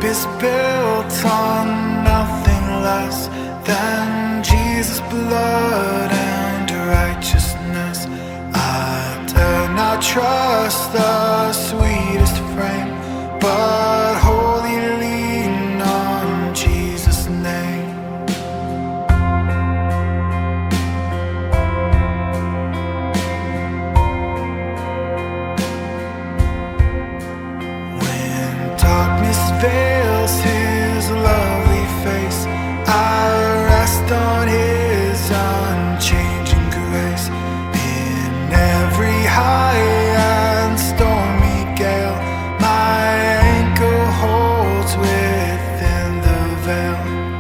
is built on nothing less than Jesus' blood and righteousness. I dare not trust the sweetest frame, but wholly lean on Jesus' name. When darkness veils His lovely face, I rest on His unchanging grace. In every high and stormy gale, my anchor holds within the veil.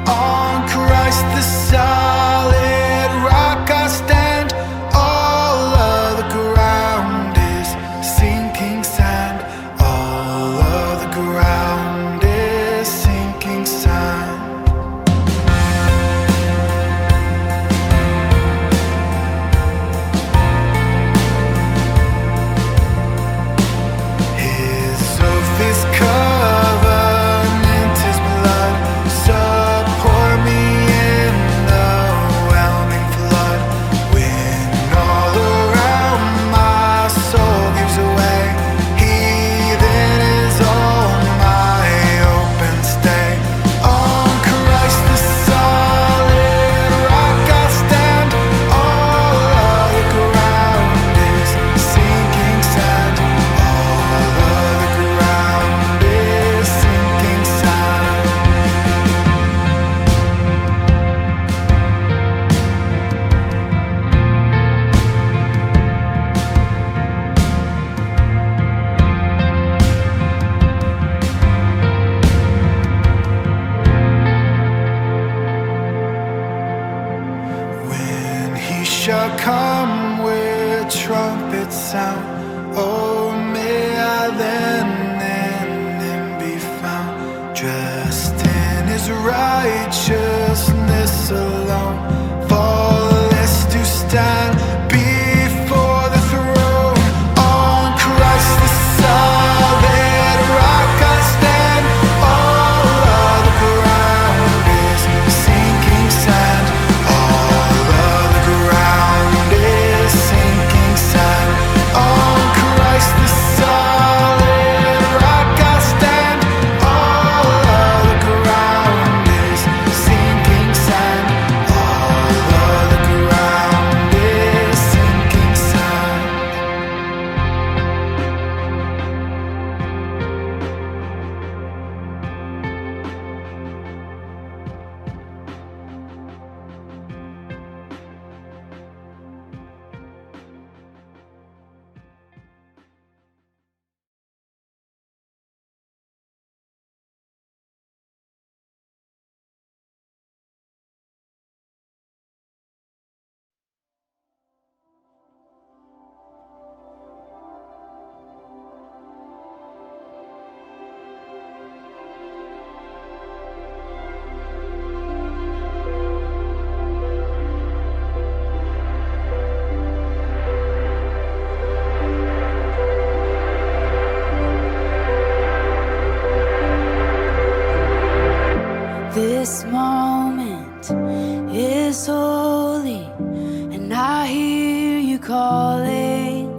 On Christ the solid rock I stand. All of the ground is sinking sand. All of the ground is sinking sand. His oath is covenant, His blood support me in the whelming flood. When all around my soul gives way, He then is all my open stay. On Christ the solid rock I stand. All of the ground is sinking sand. All of the ground is sinking sand. When He shall come with trumpet sound, oh, may I then in Him be found, dressed in His righteousness alone, faultless to stand before the throne. On Christ the solid rock I stand. All of the ground is sinking sand. All of the ground is sinking sand. On Christ the solid rock I stand. All of the ground is sinking sand. All of the ground is sinking sand. This moment is holy, and I hear you calling.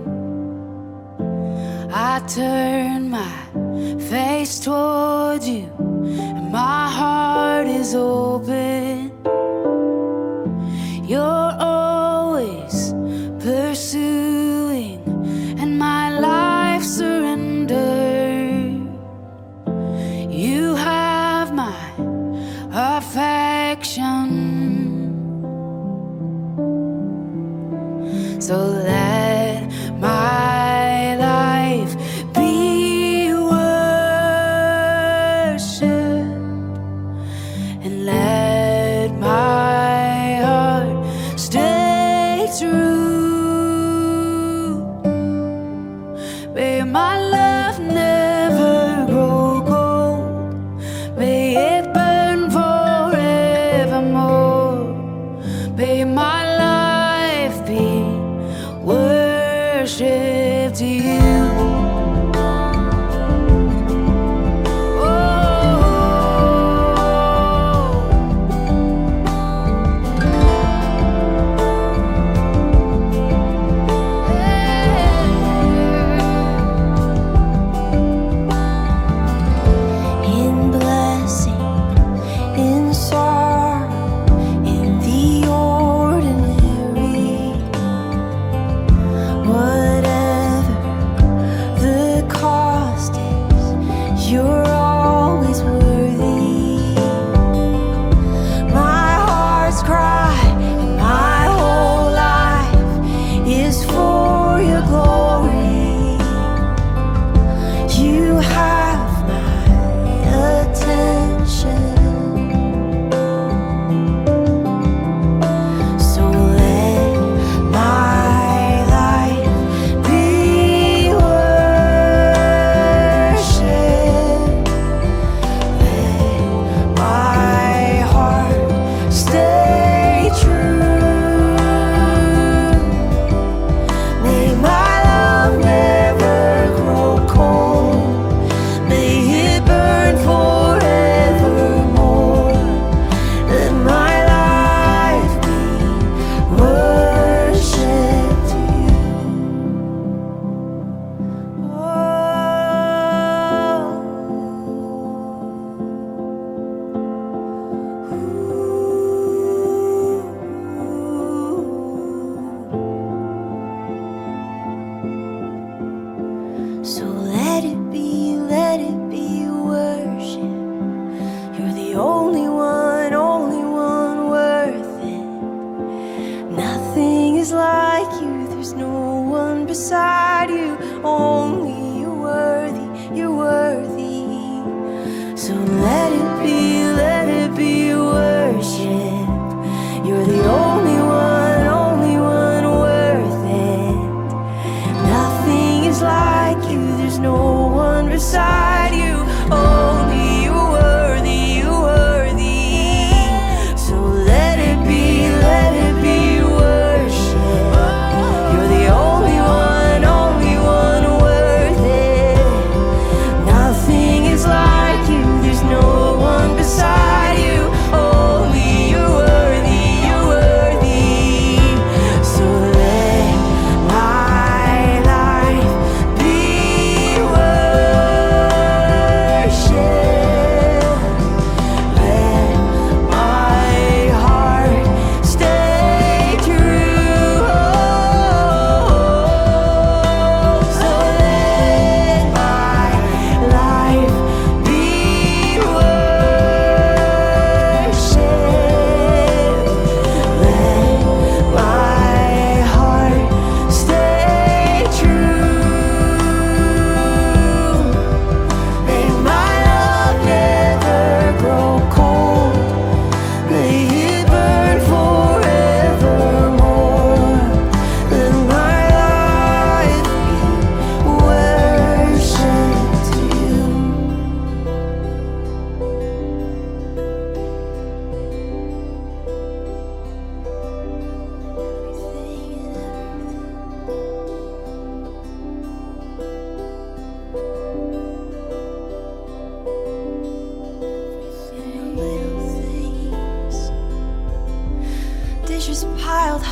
I turn my face toward you, and my heart is open. You're always pursuing, and my life surrendered. You have my affection, so let my life be worship, and let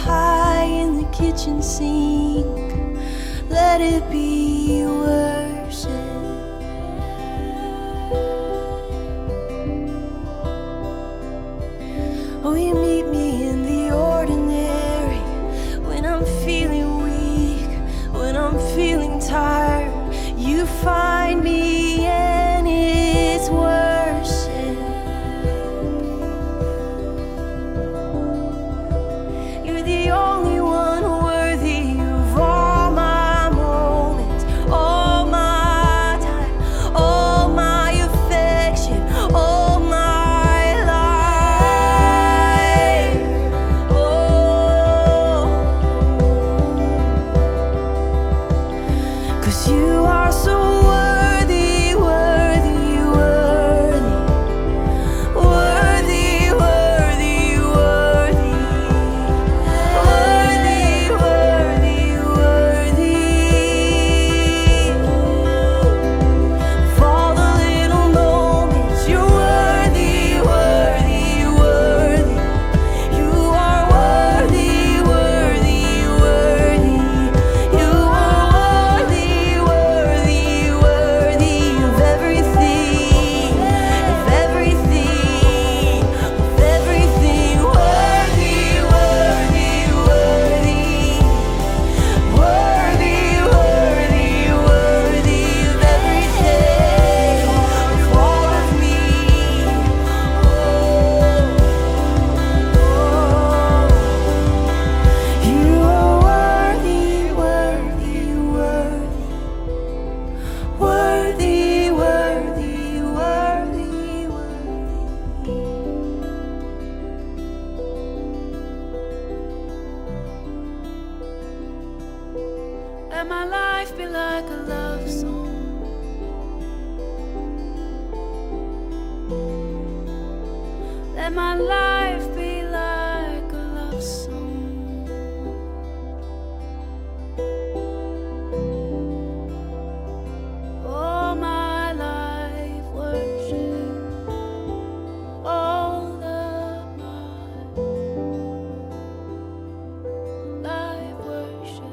pie in the kitchen sink, let it be worship. Oh, you meet me in the ordinary, when I'm feeling weak, when I'm feeling tired. You find me and it's worship. You're the only one worthy of all my moments, all my time, all my affection, all my life. Oh, 'cause you are so worthy, worthy, worthy, worthy, worthy, worthy, worthy, worthy, worthy. For all the little moments, you're worthy, worthy, worthy. You are worthy, worthy, worthy. You are worthy, worthy, worthy of everything, of everything, of everything. Worthy, worthy, worthy, worthy, worthy, worthy of everything, of all of me. You are worthy, worthy, worthy, worthy, worthy, worthy, Let my life be like a love song. Let my life be like a love song. All my life worship. All of my life worship.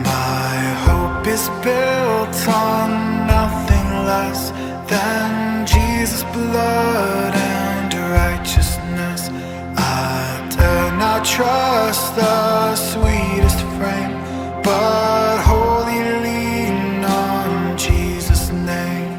My hope is built on nothing less than Jesus' blood and righteousness. I dare not trust the sweetest frame, but wholly lean on Jesus' name.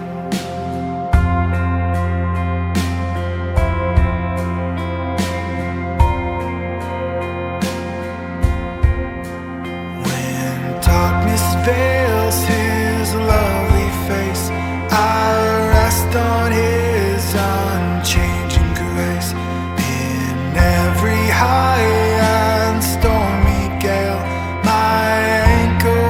When darkness veils his lovely face, I rest on his unchanging grace. In every high and stormy gale, my anchor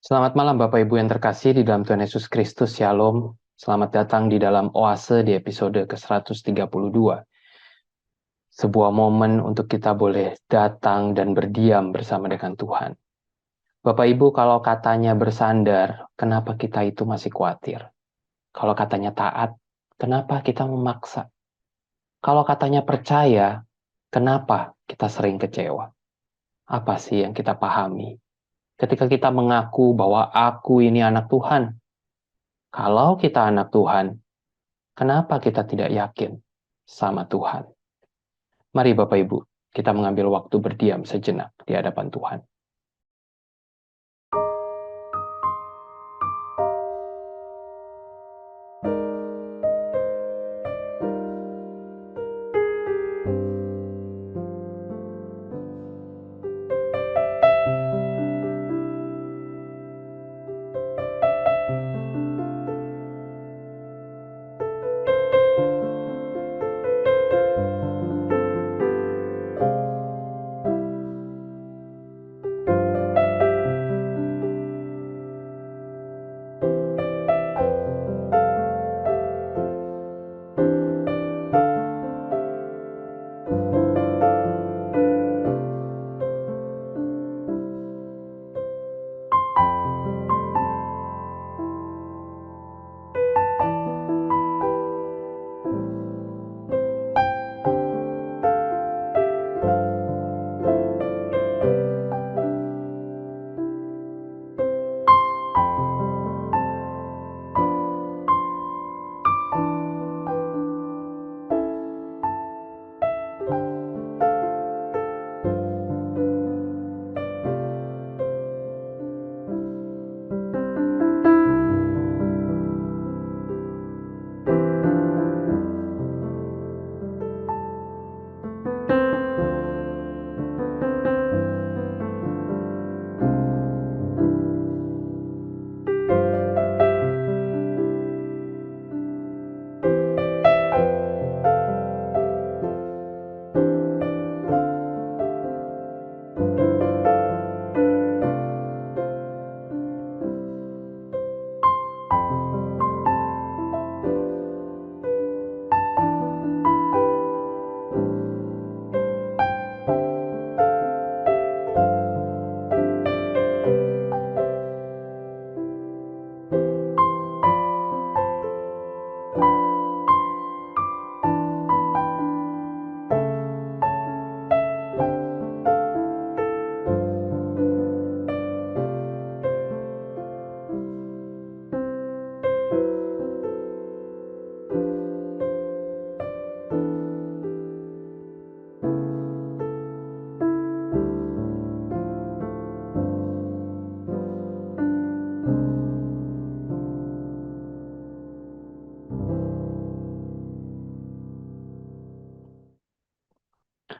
Selamat malam Bapak Ibu yang terkasih di dalam Tuhan Yesus Kristus, Shalom. Selamat datang di dalam Oase di episode ke-132. Sebuah momen untuk kita boleh datang dan berdiam bersama dengan Tuhan. Bapak Ibu, kalau katanya bersandar, kenapa kita itu masih khawatir? Kalau katanya taat, kenapa kita memaksa? Kalau katanya percaya, kenapa kita sering kecewa? Apa sih yang kita pahami ketika kita mengaku bahwa aku ini anak Tuhan? Kalau kita anak Tuhan, kenapa kita tidak yakin sama Tuhan? Mari Bapak Ibu, kita mengambil waktu berdiam sejenak di hadapan Tuhan.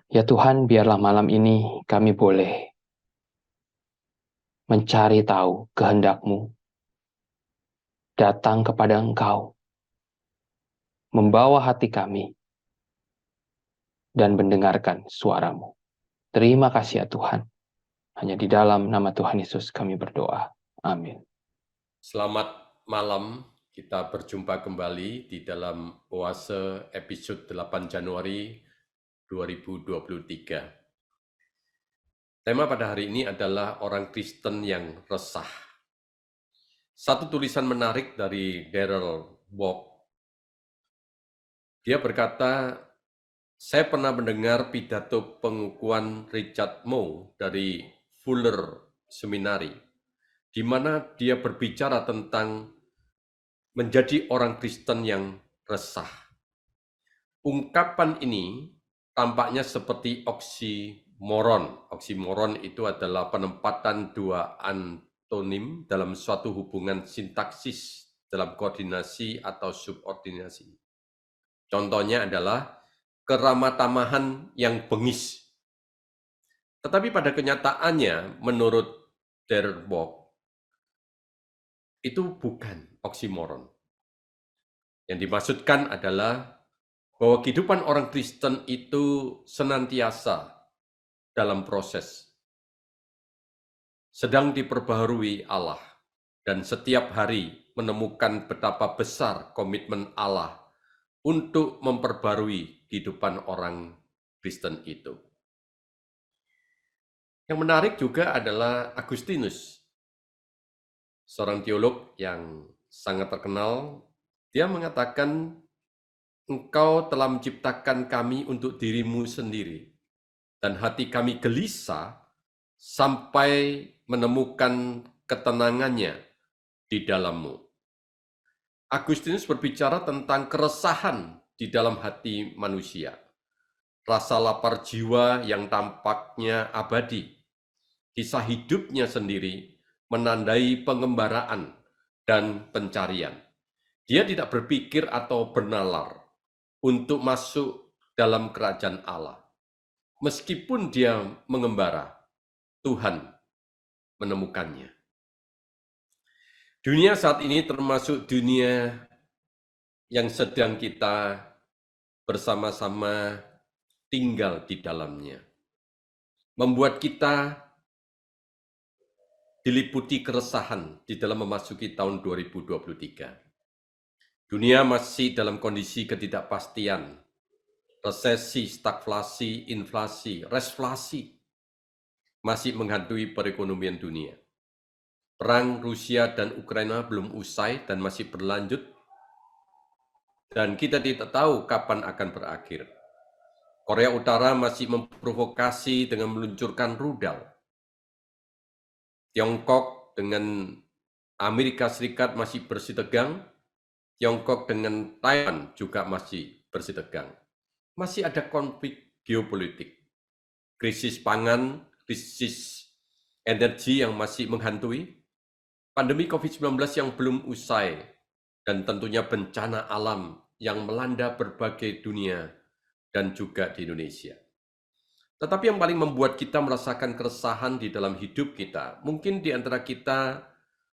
Ya Tuhan, biarlah malam ini kami boleh mencari tahu kehendak-Mu, datang kepada Engkau, membawa hati kami, dan mendengarkan suara-Mu. Terima kasih ya Tuhan. Hanya di dalam nama Tuhan Yesus kami berdoa. Amin. Selamat malam, kita berjumpa kembali di dalam Oase episode 8 Januari 2023. Tema pada hari ini adalah orang Kristen yang resah. Satu tulisan menarik dari Darrell Bock. Dia berkata, saya pernah mendengar pidato pengukuhan Richard Moe dari Fuller Seminary, di mana dia berbicara tentang menjadi orang Kristen yang resah. Ungkapan ini tampaknya seperti oksimoron. Oksimoron itu adalah penempatan dua antonim dalam suatu hubungan sintaksis dalam koordinasi atau subordinasi. Contohnya adalah keramatamahan yang bengis. Tetapi pada kenyataannya, menurut Darrell Bock, itu bukan oksimoron. Yang dimaksudkan adalah bahwa kehidupan orang Kristen itu senantiasa dalam proses, sedang diperbaharui Allah. dan setiap hari menemukan betapa besar komitmen Allah untuk memperbarui kehidupan orang Kristen itu. Yang menarik juga adalah Agustinus, seorang teolog yang sangat terkenal. Dia mengatakan, "Engkau telah menciptakan kami untuk dirimu sendiri, dan hati kami gelisah sampai menemukan ketenangannya di dalammu." Agustinus berbicara tentang keresahan di dalam hati manusia, rasa lapar jiwa yang tampaknya abadi, kisah hidupnya sendiri menandai pengembaraan dan pencarian. Dia tidak berpikir atau bernalar untuk masuk dalam kerajaan Allah. Meskipun dia mengembara, Tuhan menemukannya. Dunia saat ini termasuk dunia yang sedang kita bersama-sama tinggal di dalamnya. Membuat kita diliputi keresahan di dalam memasuki tahun 2023. Dunia masih dalam kondisi ketidakpastian, resesi, stagflasi, inflasi, resflasi masih menghantui perekonomian dunia. Perang Rusia dan Ukraina belum usai dan masih berlanjut, dan kita tidak tahu kapan akan berakhir. Korea Utara masih memprovokasi dengan meluncurkan rudal. Tiongkok dengan Amerika Serikat masih bersih tegang. Tiongkok dengan Taiwan juga masih bersih tegang. Masih ada konflik geopolitik, krisis pangan, krisis energi yang masih menghantui, pandemi COVID-19 yang belum usai, dan tentunya bencana alam yang melanda berbagai dunia dan juga di Indonesia. Tetapi yang paling membuat kita merasakan keresahan di dalam hidup kita, mungkin di antara kita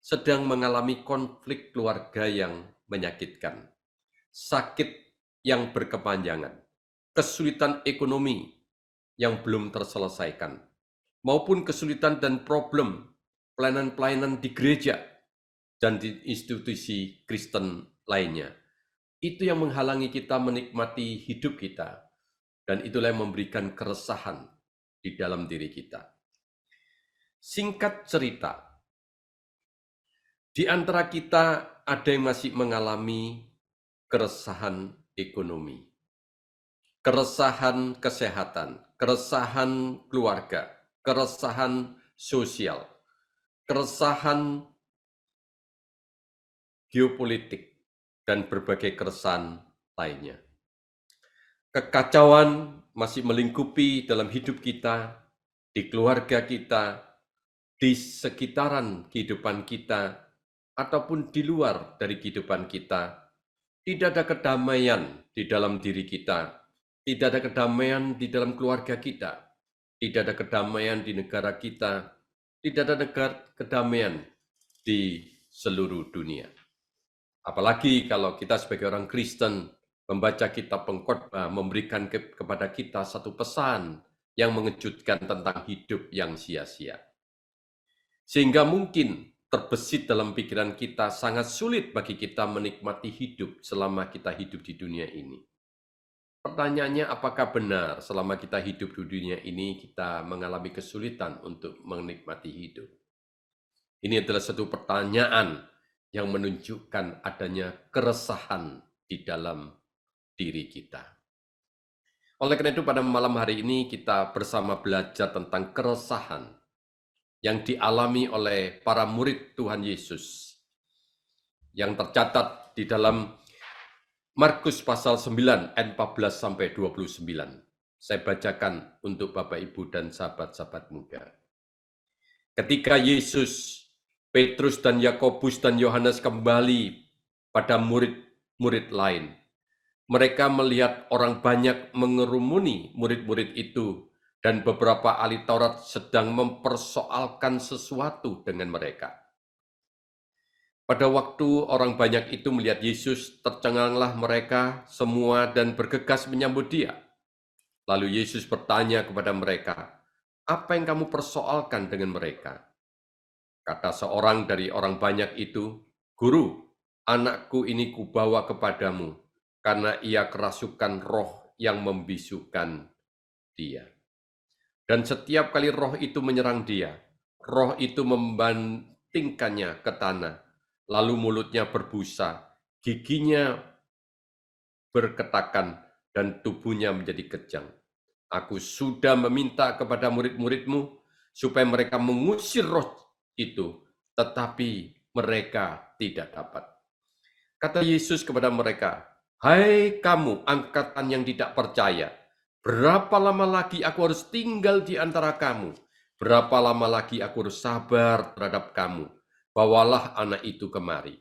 sedang mengalami konflik keluarga yang menyakitkan, sakit yang berkepanjangan, kesulitan ekonomi yang belum terselesaikan, maupun kesulitan dan problem pelayanan-pelayanan di gereja dan di institusi Kristen lainnya. Itu yang menghalangi kita menikmati hidup kita, dan itulah yang memberikan keresahan di dalam diri kita. Singkat cerita, di antara kita ada yang masih mengalami keresahan ekonomi, keresahan kesehatan, keresahan keluarga, keresahan sosial, keresahan geopolitik, dan berbagai keresahan lainnya. Kekacauan masih melingkupi dalam hidup kita, di keluarga kita, di sekitaran kehidupan kita, ataupun di luar dari kehidupan kita. Tidak ada kedamaian di dalam diri kita, tidak ada kedamaian di dalam keluarga kita, tidak ada kedamaian di negara kita, tidak ada kedamaian di seluruh dunia. Apalagi kalau kita sebagai orang Kristen membaca kitab pengkhotbah memberikan kepada kita satu pesan yang mengejutkan tentang hidup yang sia-sia. Sehingga mungkin terbesit dalam pikiran kita, sangat sulit bagi kita menikmati hidup selama kita hidup di dunia ini. Pertanyaannya, apakah benar selama kita hidup di dunia ini kita mengalami kesulitan untuk menikmati hidup? Ini adalah satu pertanyaan yang menunjukkan adanya keresahan di dalam diri kita. Oleh karena itu pada malam hari ini kita bersama belajar tentang keresahan yang dialami oleh para murid Tuhan Yesus yang tercatat di dalam Markus pasal 9 ayat 14-29. Saya bacakan untuk Bapak Ibu dan sahabat-sahabat muda. Ketika Yesus, Petrus dan Yakobus dan Yohanes kembali pada murid-murid lain, mereka melihat orang banyak mengerumuni murid-murid itu dan beberapa ahli Taurat sedang mempersoalkan sesuatu dengan mereka. Pada waktu orang banyak itu melihat Yesus, tercenganglah mereka semua dan bergegas menyambut dia. Lalu Yesus bertanya kepada mereka, "Apa yang kamu persoalkan dengan mereka?" Kata seorang dari orang banyak itu, "Guru, anakku ini kubawa kepadamu, karena ia kerasukan roh yang membisukan dia. Dan setiap kali roh itu menyerang dia, roh itu membantingkannya ke tanah, lalu mulutnya berbusa, giginya berketakan, dan tubuhnya menjadi kejang. Aku sudah meminta kepada murid-muridmu supaya mereka mengusir roh itu, tetapi mereka tidak dapat." Kata Yesus kepada mereka, "Hai kamu angkatan yang tidak percaya, berapa lama lagi aku harus tinggal di antara kamu? Berapa lama lagi aku harus sabar terhadap kamu? Bawalah anak itu kemari."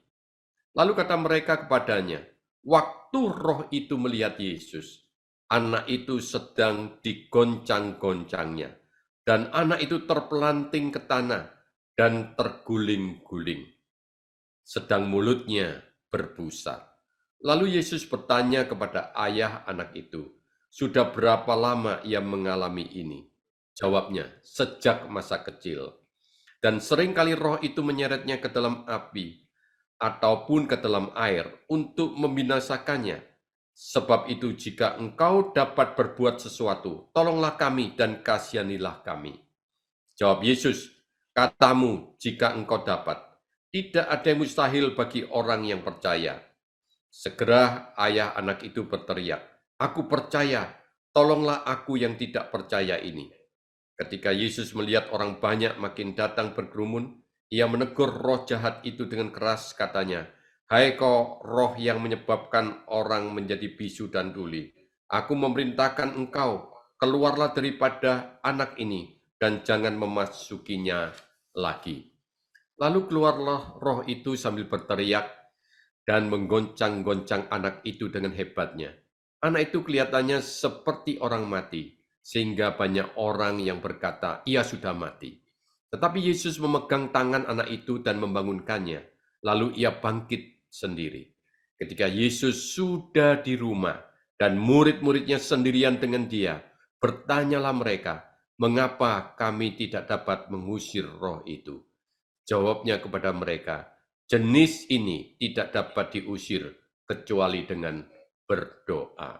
Lalu kata mereka kepadanya, waktu roh itu melihat Yesus, anak itu sedang digoncang-goncangnya, dan anak itu terpelanting ke tanah dan terguling-guling, sedang mulutnya berbusa. Lalu Yesus bertanya kepada ayah anak itu, "Sudah berapa lama ia mengalami ini?" Jawabnya, "Sejak masa kecil. Dan seringkali roh itu menyeretnya ke dalam api, ataupun ke dalam air untuk membinasakannya. Sebab itu jika engkau dapat berbuat sesuatu, tolonglah kami dan kasihanilah kami." Jawab Yesus, "Katamu jika engkau dapat. Tidak ada yang mustahil bagi orang yang percaya." Segera ayah anak itu berteriak, "Aku percaya, tolonglah aku yang tidak percaya ini." Ketika Yesus melihat orang banyak makin datang berkerumun, ia menegur roh jahat itu dengan keras, katanya, "Hai kau roh yang menyebabkan orang menjadi bisu dan tuli, aku memerintahkan engkau, keluarlah daripada anak ini dan jangan memasukinya lagi." Lalu keluarlah roh itu sambil berteriak dan menggoncang-goncang anak itu dengan hebatnya. Anak itu kelihatannya seperti orang mati, sehingga banyak orang yang berkata, "Ia sudah mati." Tetapi Yesus memegang tangan anak itu dan membangunkannya, lalu ia bangkit sendiri. Ketika Yesus sudah di rumah dan murid-muridnya sendirian dengan dia, bertanyalah mereka, "Mengapa kami tidak dapat mengusir roh itu?" Jawabnya kepada mereka, "Jenis ini tidak dapat diusir kecuali dengan berdoa."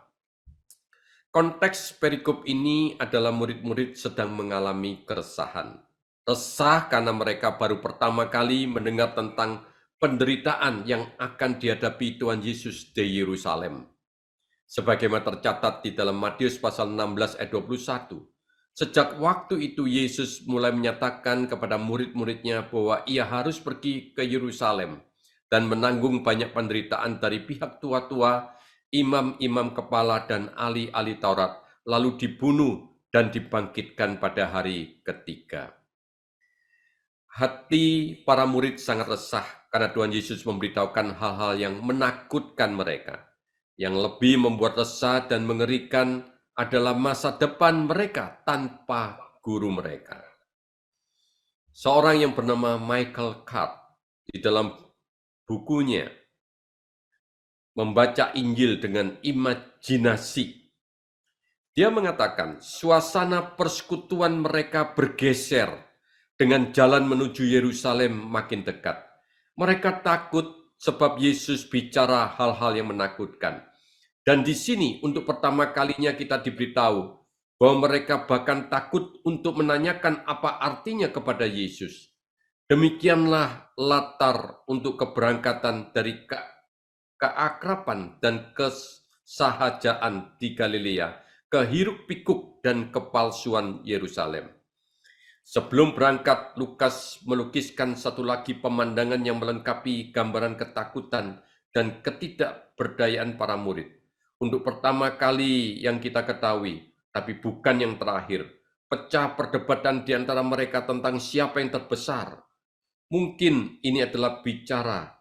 Konteks perikop ini adalah murid-murid sedang mengalami keresahan. Resah karena mereka baru pertama kali mendengar tentang penderitaan yang akan dihadapi Tuhan Yesus di Yerusalem. Sebagaimana tercatat di dalam Matius pasal 16 ayat 21. Sejak waktu itu Yesus mulai menyatakan kepada murid-muridnya bahwa ia harus pergi ke Yerusalem dan menanggung banyak penderitaan dari pihak tua-tua, imam-imam kepala, dan ahli-ahli Taurat, lalu dibunuh dan dibangkitkan pada hari ketiga. Hati para murid sangat resah karena Tuhan Yesus memberitahukan hal-hal yang menakutkan mereka. Yang lebih membuat resah dan mengerikan adalah masa depan mereka tanpa guru mereka. Seorang yang bernama Michael Card di dalam bukunya Membaca Injil dengan Imajinasi, dia mengatakan suasana persekutuan mereka bergeser dengan jalan menuju Yerusalem makin dekat. Mereka takut sebab Yesus bicara hal-hal yang menakutkan. Dan di sini untuk pertama kalinya kita diberitahu bahwa mereka bahkan takut untuk menanyakan apa artinya kepada Yesus. Demikianlah latar untuk keberangkatan dari keakraban dan kesahajaan di Galilea ke hiruk-pikuk dan kepalsuan Yerusalem. Sebelum berangkat, Lukas melukiskan satu lagi pemandangan yang melengkapi gambaran ketakutan dan ketidakberdayaan para murid. Untuk pertama kali yang kita ketahui, tapi bukan yang terakhir, pecah perdebatan di antara mereka tentang siapa yang terbesar. Mungkin ini adalah bicara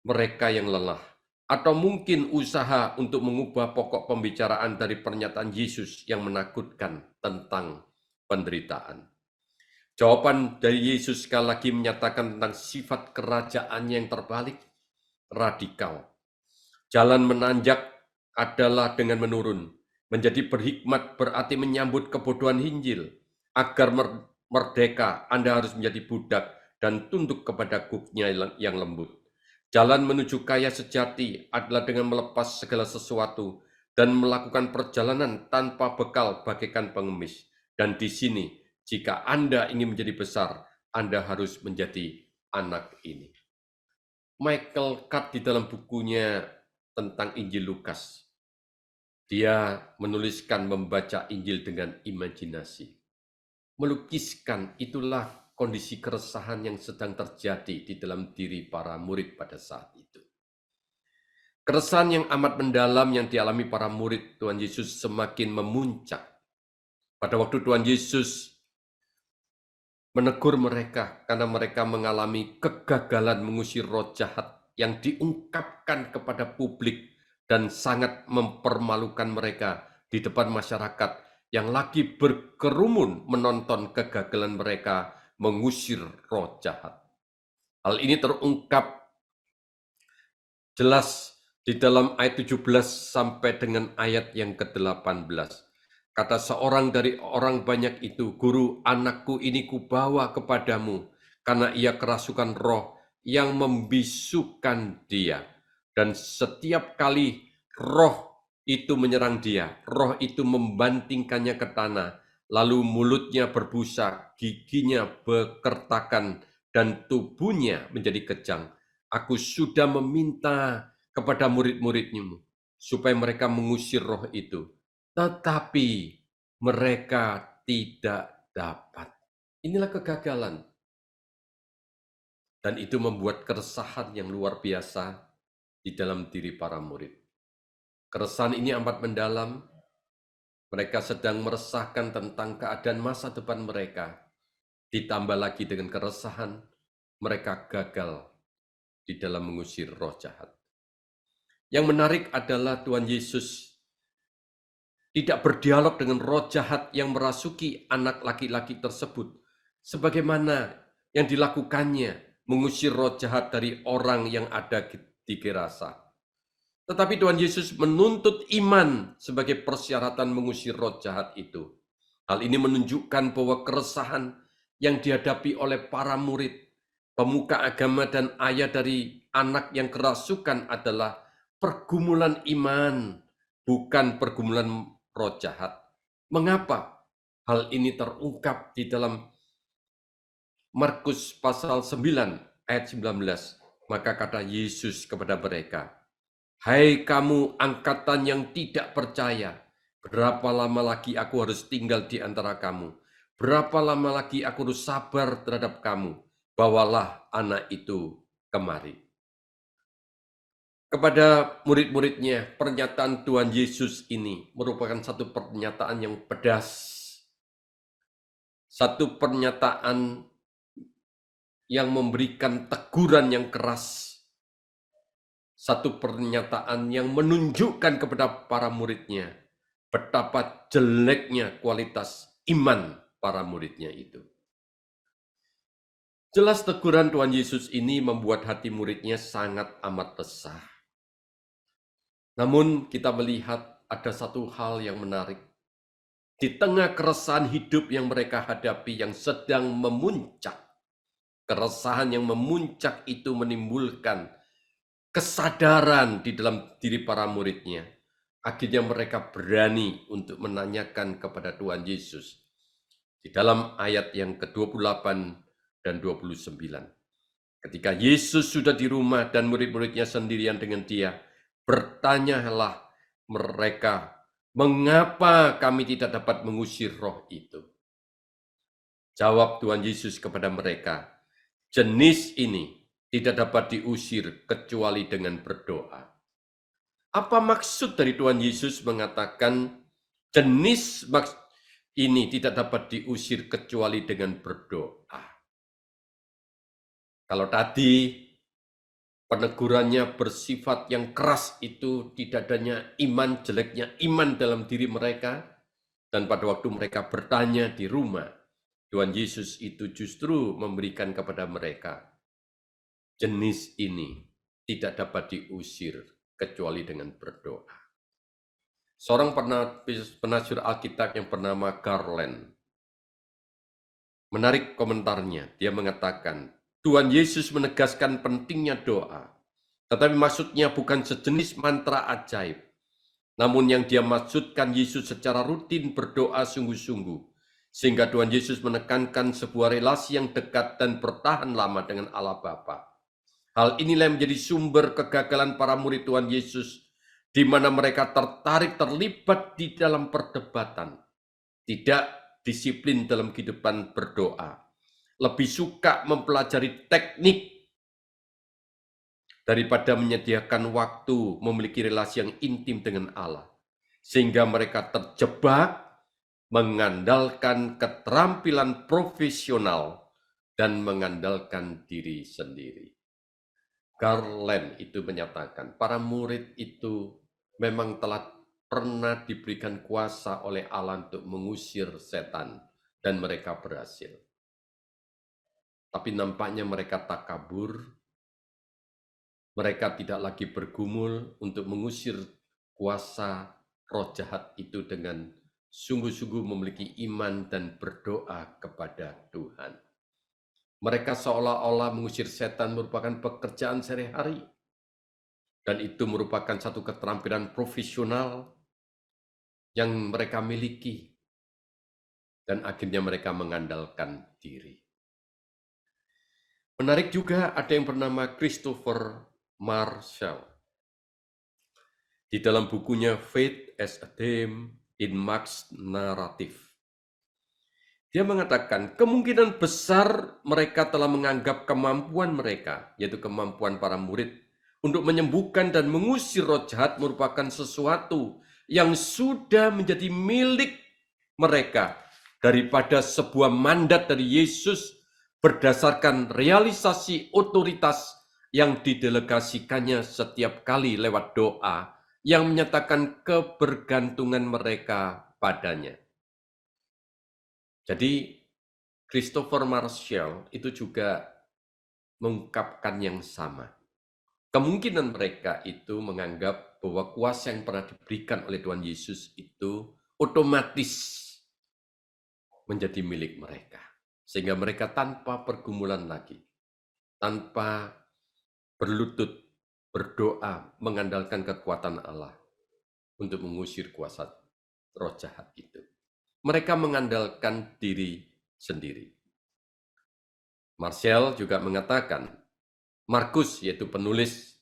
mereka yang lelah, atau mungkin usaha untuk mengubah pokok pembicaraan dari pernyataan Yesus yang menakutkan tentang penderitaan. Jawaban dari Yesus sekali lagi menyatakan tentang sifat kerajaannya yang terbalik, radikal. Jalan menanjak adalah dengan menurun. Menjadi berhikmat berarti menyambut kebodohan Injil. Agar merdeka, Anda harus menjadi budak, dan tunduk kepada gugnya yang lembut. Jalan menuju kaya sejati adalah dengan melepas segala sesuatu dan melakukan perjalanan tanpa bekal bagaikan pengemis. Dan di sini, jika Anda ingin menjadi besar, Anda harus menjadi anak ini. Michael Card di dalam bukunya tentang Injil Lukas, dia menuliskan membaca Injil dengan imajinasi. Melukiskan itulah kondisi keresahan yang sedang terjadi di dalam diri para murid pada saat itu. Keresahan yang amat mendalam yang dialami para murid Tuhan Yesus semakin memuncak. Pada waktu Tuhan Yesus menegur mereka karena mereka mengalami kegagalan mengusir roh jahat yang diungkapkan kepada publik dan sangat mempermalukan mereka di depan masyarakat yang lagi berkerumun menonton kegagalan mereka mengusir roh jahat. Hal ini terungkap jelas di dalam ayat 17 sampai dengan ayat yang ke-18. Kata seorang dari orang banyak itu, "Guru, anakku ini kubawa kepadamu, karena ia kerasukan roh yang membisukan dia. Dan setiap kali roh itu menyerang dia, roh itu membantingkannya ke tanah, lalu mulutnya berbusa, giginya bekertakan, dan tubuhnya menjadi kejang. Aku sudah meminta kepada murid-murid-Mu supaya mereka mengusir roh itu, tetapi mereka tidak dapat." Inilah kegagalan. Dan itu membuat keresahan yang luar biasa di dalam diri para murid. Keresahan ini amat mendalam. Mereka sedang meresahkan tentang keadaan masa depan mereka. Ditambah lagi dengan keresahan, mereka gagal di dalam mengusir roh jahat. Yang menarik adalah Tuhan Yesus tidak berdialog dengan roh jahat yang merasuki anak laki-laki tersebut, sebagaimana yang dilakukannya mengusir roh jahat dari orang yang ada di Gerasa. Tetapi Tuhan Yesus menuntut iman sebagai persyaratan mengusir roh jahat itu. Hal ini menunjukkan bahwa keresahan yang dihadapi oleh para murid, pemuka agama dan ayah dari anak yang kerasukan adalah pergumulan iman, bukan pergumulan roh jahat. Mengapa hal ini terungkap di dalam Markus pasal 9 ayat 19? Maka kata Yesus kepada mereka, "Hai kamu angkatan yang tidak percaya, berapa lama lagi aku harus tinggal di antara kamu? Berapa lama lagi aku harus sabar terhadap kamu? Bawalah anak itu kemari." Kepada murid-muridnya, pernyataan Tuhan Yesus ini merupakan satu pernyataan yang pedas. Satu pernyataan yang memberikan teguran yang keras. Satu pernyataan yang menunjukkan kepada para muridnya betapa jeleknya kualitas iman para muridnya itu. Jelas teguran Tuhan Yesus ini membuat hati muridnya sangat amat resah. Namun kita melihat ada satu hal yang menarik. Di tengah keresahan hidup yang mereka hadapi yang sedang memuncak, keresahan yang memuncak itu menimbulkan kesadaran di dalam diri para muridnya. Akhirnya mereka berani untuk menanyakan kepada Tuhan Yesus. Di dalam ayat yang ke-28 dan 29. Ketika Yesus sudah di rumah dan murid-muridnya sendirian dengan dia, bertanyalah mereka, "Mengapa kami tidak dapat mengusir roh itu?" Jawab Tuhan Yesus kepada mereka, "Jenis ini tidak dapat diusir kecuali dengan berdoa." Apa maksud dari Tuhan Yesus mengatakan jenis ini tidak dapat diusir kecuali dengan berdoa? Kalau tadi penegurannya bersifat yang keras itu, tidak adanya iman, jeleknya iman dalam diri mereka, dan pada waktu mereka bertanya di rumah, Tuhan Yesus itu justru memberikan kepada mereka jenis ini tidak dapat diusir kecuali dengan berdoa. Seorang penafsir Alkitab yang bernama Garland menarik komentarnya. Dia mengatakan, Tuhan Yesus menegaskan pentingnya doa. Tetapi maksudnya bukan sejenis mantra ajaib. Namun yang dia maksudkan Yesus secara rutin berdoa sungguh-sungguh. Sehingga Tuhan Yesus menekankan sebuah relasi yang dekat dan bertahan lama dengan Allah Bapa. Hal inilah yang menjadi sumber kegagalan para murid Tuhan Yesus, di mana mereka terlibat di dalam perdebatan, tidak disiplin dalam kehidupan berdoa, lebih suka mempelajari teknik daripada menyediakan waktu memiliki relasi yang intim dengan Allah. Sehingga mereka terjebak mengandalkan keterampilan profesional dan mengandalkan diri sendiri. Garland itu menyatakan, para murid itu memang telah pernah diberikan kuasa oleh Allah untuk mengusir setan, dan mereka berhasil. Tapi nampaknya mereka takabur, mereka tidak lagi bergumul untuk mengusir kuasa roh jahat itu dengan sungguh-sungguh memiliki iman dan berdoa kepada Tuhan. Mereka seolah-olah mengusir setan merupakan pekerjaan sehari-hari. Dan itu merupakan satu keterampilan profesional yang mereka miliki. Dan akhirnya mereka mengandalkan diri. Menarik juga ada yang bernama Christopher Marshall. Di dalam bukunya Faith as a Theme in Mark's Narrative, dia mengatakan kemungkinan besar mereka telah menganggap kemampuan mereka, yaitu kemampuan para murid, untuk menyembuhkan dan mengusir roh jahat merupakan sesuatu yang sudah menjadi milik mereka daripada sebuah mandat dari Yesus berdasarkan realisasi otoritas yang didelegasikannya setiap kali lewat doa yang menyatakan kebergantungan mereka padanya. Jadi Christopher Marshall itu juga mengungkapkan yang sama. Kemungkinan mereka itu menganggap bahwa kuasa yang pernah diberikan oleh Tuhan Yesus itu otomatis menjadi milik mereka. Sehingga mereka tanpa pergumulan lagi, tanpa berlutut, berdoa, mengandalkan kekuatan Allah untuk mengusir kuasa roh jahat itu. Mereka mengandalkan diri sendiri. Marshall juga mengatakan, Markus, yaitu penulis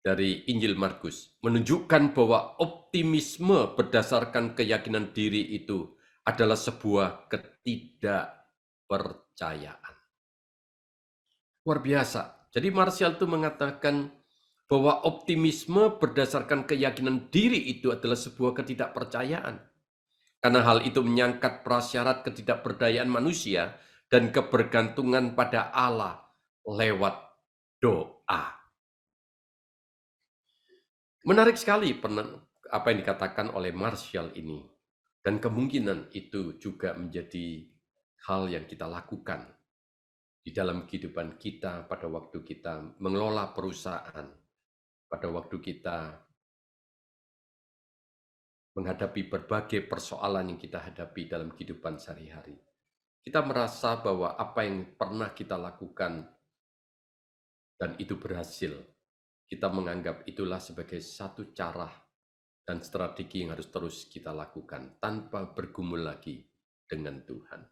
dari Injil Markus, menunjukkan bahwa optimisme berdasarkan keyakinan diri itu adalah sebuah ketidakpercayaan. Luar biasa. Jadi Marshall itu mengatakan bahwa optimisme berdasarkan keyakinan diri itu adalah sebuah ketidakpercayaan. Karena hal itu menyangkut prasyarat ketidakberdayaan manusia dan kebergantungan pada Allah lewat doa. Menarik sekali apa yang dikatakan oleh Marshall ini. Dan kemungkinan itu juga menjadi hal yang kita lakukan di dalam kehidupan kita pada waktu kita mengelola perusahaan, pada waktu kita menghadapi berbagai persoalan yang kita hadapi dalam kehidupan sehari-hari. Kita merasa bahwa apa yang pernah kita lakukan dan itu berhasil, kita menganggap itulah sebagai satu cara dan strategi yang harus terus kita lakukan tanpa bergumul lagi dengan Tuhan.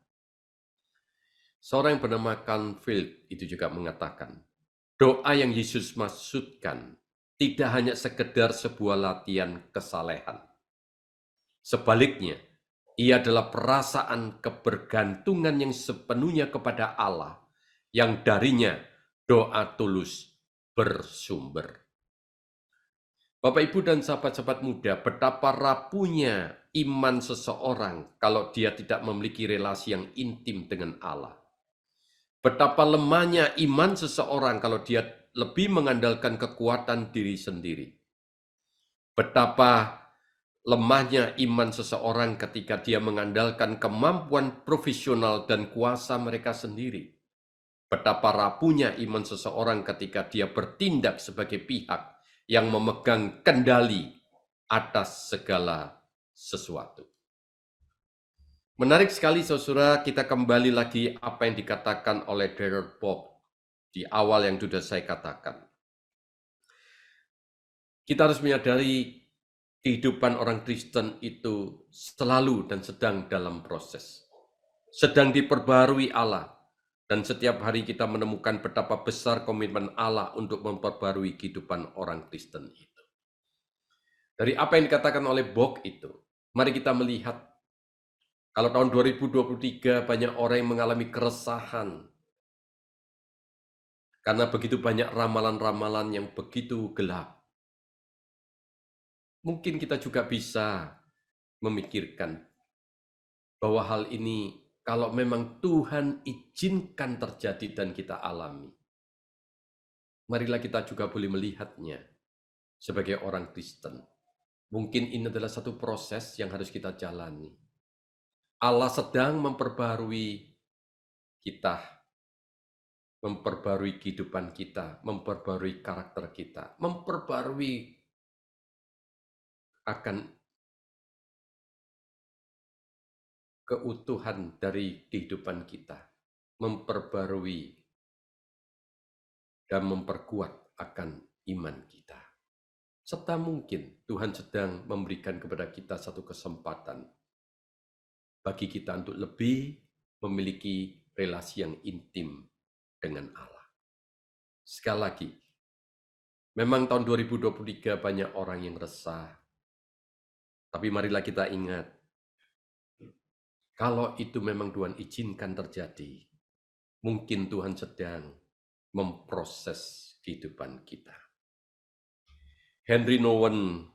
Seorang yang bernama Canfield itu juga mengatakan, doa yang Yesus maksudkan tidak hanya sekedar sebuah latihan kesalehan. Sebaliknya, ia adalah perasaan kebergantungan yang sepenuhnya kepada Allah, yang darinya doa tulus bersumber. Bapak, Ibu, dan sahabat-sahabat muda, betapa rapuhnya iman seseorang kalau dia tidak memiliki relasi yang intim dengan Allah. Betapa lemahnya iman seseorang kalau dia lebih mengandalkan kekuatan diri sendiri. Betapa lemahnya iman seseorang ketika dia mengandalkan kemampuan profesional dan kuasa mereka sendiri. Betapa rapuhnya iman seseorang ketika dia bertindak sebagai pihak yang memegang kendali atas segala sesuatu. Menarik sekali, saudara, kita kembali lagi apa yang dikatakan oleh Darrell Bock di awal yang sudah saya katakan. Kita harus menyadari kehidupan orang Kristen itu selalu dan sedang dalam proses. Sedang diperbarui Allah. Dan setiap hari kita menemukan betapa besar komitmen Allah untuk memperbarui kehidupan orang Kristen itu. Dari apa yang dikatakan oleh Bock itu, mari kita melihat kalau tahun 2023 banyak orang yang mengalami keresahan karena begitu banyak ramalan-ramalan yang begitu gelap. Mungkin kita juga bisa memikirkan bahwa hal ini kalau memang Tuhan izinkan terjadi dan kita alami, marilah kita juga boleh melihatnya sebagai orang Kristen. Mungkin ini adalah satu proses yang harus kita jalani. Allah sedang memperbarui kita, memperbarui kehidupan kita, memperbarui karakter kita, memperbarui akan keutuhan dari kehidupan kita, memperbarui dan memperkuat akan iman kita. Serta mungkin Tuhan sedang memberikan kepada kita satu kesempatan bagi kita untuk lebih memiliki relasi yang intim dengan Allah. Sekali lagi, memang tahun 2023 banyak orang yang resah, tapi marilah kita ingat, kalau itu memang Tuhan izinkan terjadi, mungkin Tuhan sedang memproses kehidupan kita. Henry Nouwen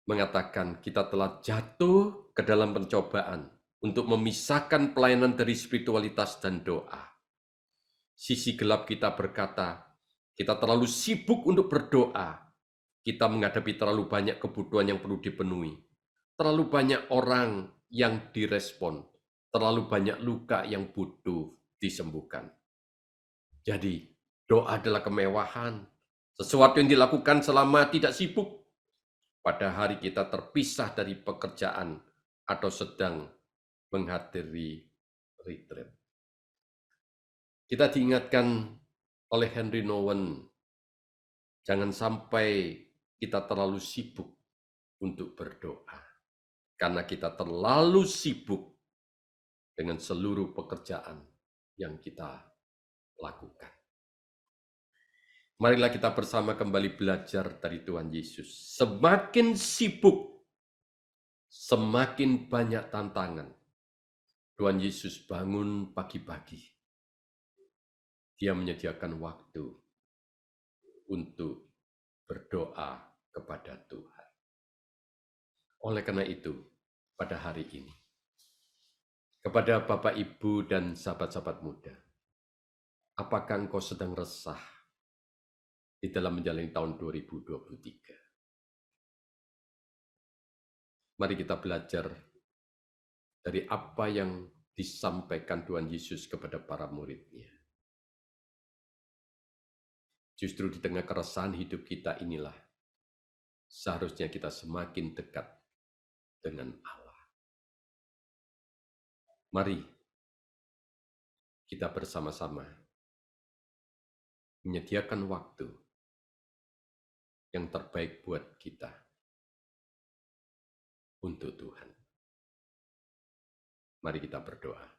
mengatakan kita telah jatuh ke dalam pencobaan untuk memisahkan pelayanan dari spiritualitas dan doa. Sisi gelap kita berkata, kita terlalu sibuk untuk berdoa. Kita menghadapi terlalu banyak kebutuhan yang perlu dipenuhi. Terlalu banyak orang yang direspon. Terlalu banyak luka yang butuh disembuhkan. Jadi, doa adalah kemewahan. Sesuatu yang dilakukan selama tidak sibuk. Pada hari kita terpisah dari pekerjaan atau sedang menghadiri retreat. Kita diingatkan oleh Henry Nouwen, jangan sampai kita terlalu sibuk untuk berdoa. Karena kita terlalu sibuk dengan seluruh pekerjaan yang kita lakukan. Marilah kita bersama kembali belajar dari Tuhan Yesus. Semakin sibuk, semakin banyak tantangan. Tuhan Yesus bangun pagi-pagi. Dia menyediakan waktu untuk berdoa kepada Tuhan. Oleh karena itu, pada hari ini, kepada Bapak, Ibu, dan sahabat-sahabat muda, apakah engkau sedang resah di dalam menjalani tahun 2023? Mari kita belajar dari apa yang disampaikan Tuhan Yesus kepada para murid-Nya. Justru di tengah keresahan hidup kita inilah seharusnya kita semakin dekat dengan Allah. Mari kita bersama-sama menyediakan waktu yang terbaik buat kita untuk Tuhan. Mari kita berdoa.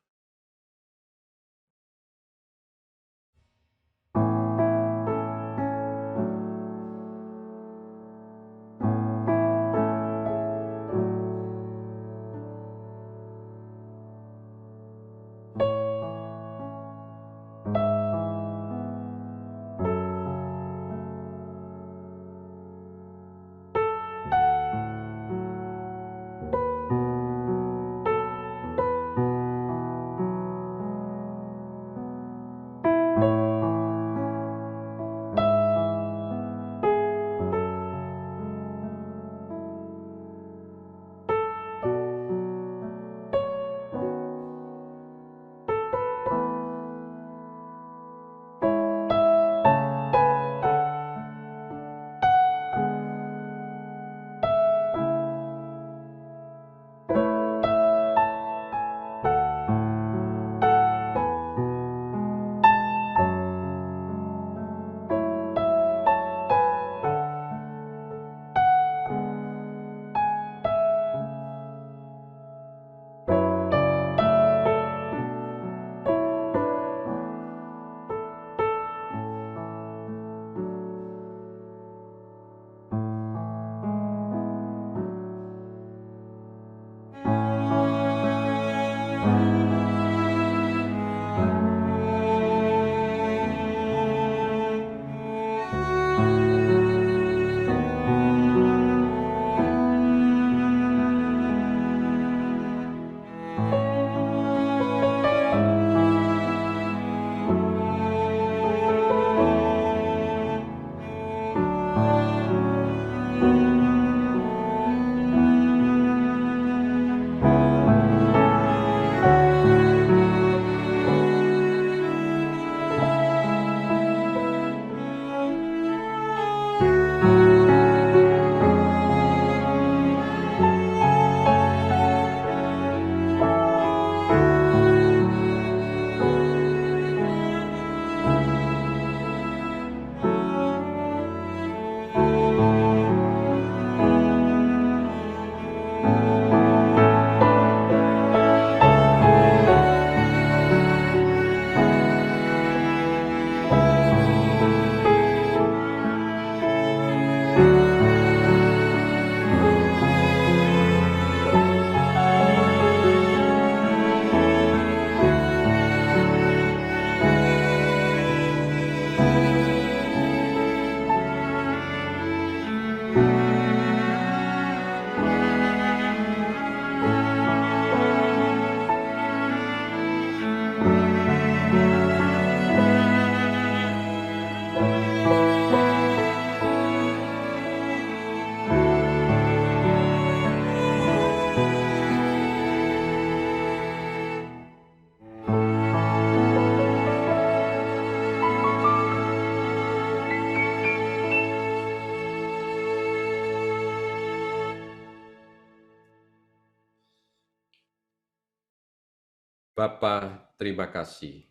Bapa, terima kasih.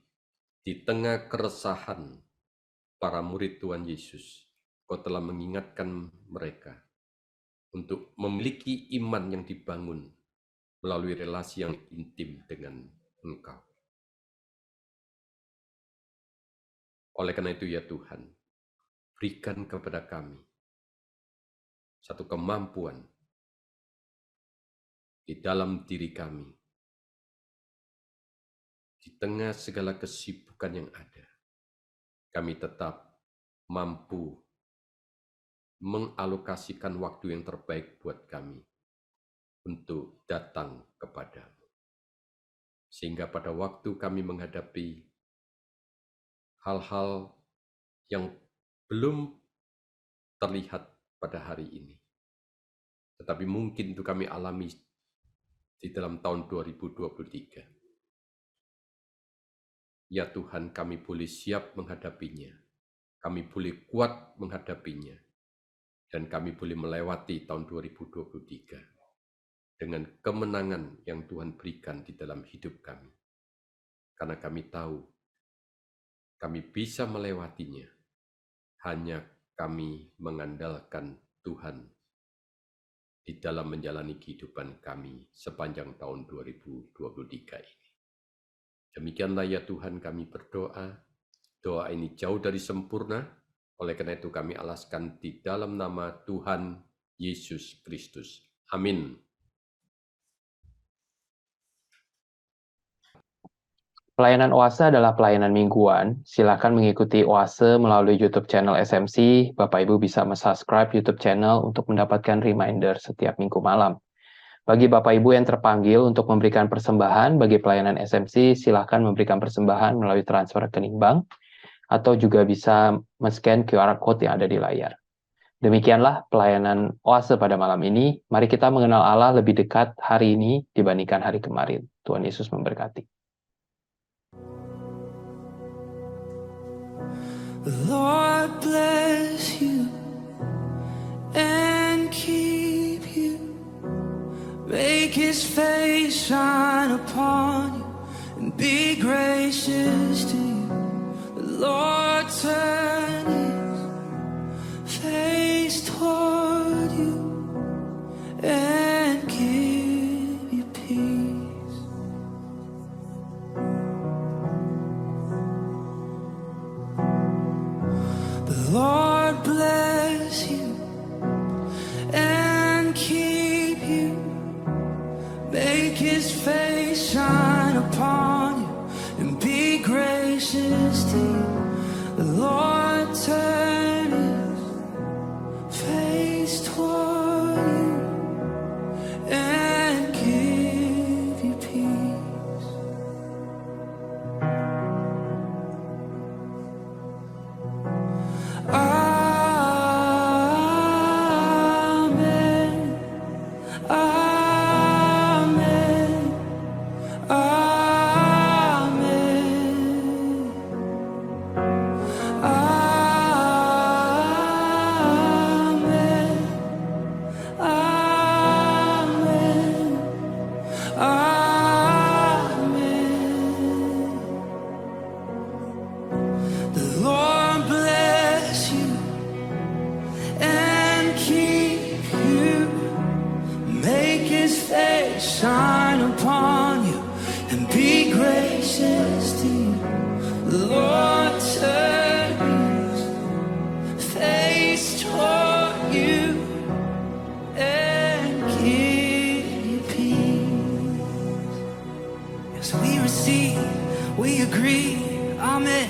Di tengah keresahan para murid Tuhan Yesus, Kau telah mengingatkan mereka untuk memiliki iman yang dibangun melalui relasi yang intim dengan Engkau. Oleh karena itu ya Tuhan, berikan kepada kami satu kemampuan di dalam diri kami, di tengah segala kesibukan yang ada, kami tetap mampu mengalokasikan waktu yang terbaik buat kami untuk datang kepadamu. Sehingga pada waktu kami menghadapi hal-hal yang belum terlihat pada hari ini, tetapi mungkin itu kami alami di dalam tahun 2023. Ya Tuhan, kami boleh siap menghadapinya, kami boleh kuat menghadapinya, dan kami boleh melewati tahun 2023 dengan kemenangan yang Tuhan berikan di dalam hidup kami. Karena kami tahu, kami bisa melewatinya, hanya kami mengandalkan Tuhan di dalam menjalani kehidupan kami sepanjang tahun 2023 ini. Demikianlah ya Tuhan kami berdoa, doa ini jauh dari sempurna, oleh karena itu kami alaskan di dalam nama Tuhan Yesus Kristus. Amin. Pelayanan Oase adalah pelayanan mingguan. Silakan mengikuti Oase melalui YouTube channel SMC. Bapak Ibu bisa subscribe YouTube channel untuk mendapatkan reminder setiap minggu malam. Bagi Bapak Ibu yang terpanggil untuk memberikan persembahan bagi pelayanan SMC, silakan memberikan persembahan melalui transfer rekening bank, atau juga bisa men-scan QR Code yang ada di layar. Demikianlah pelayanan Oase pada malam ini. Mari kita mengenal Allah lebih dekat hari ini dibandingkan hari kemarin. Tuhan Yesus memberkati. The Lord bless you and keep you. Make His face shine upon you and be gracious to you. The Lord turn His face toward you and give you peace. The Lord bless you and keep you. Make His face shine upon you and be gracious to you. The Lord turn His face toward you and give you peace. Amen. Amen. Amen. Amen. Amen. Amen. The Lord bless you and keep you. Make His face shine upon you and be gracious to you. The Lord turn His face toward you and give you peace. Yes, we receive, we agree. Amen.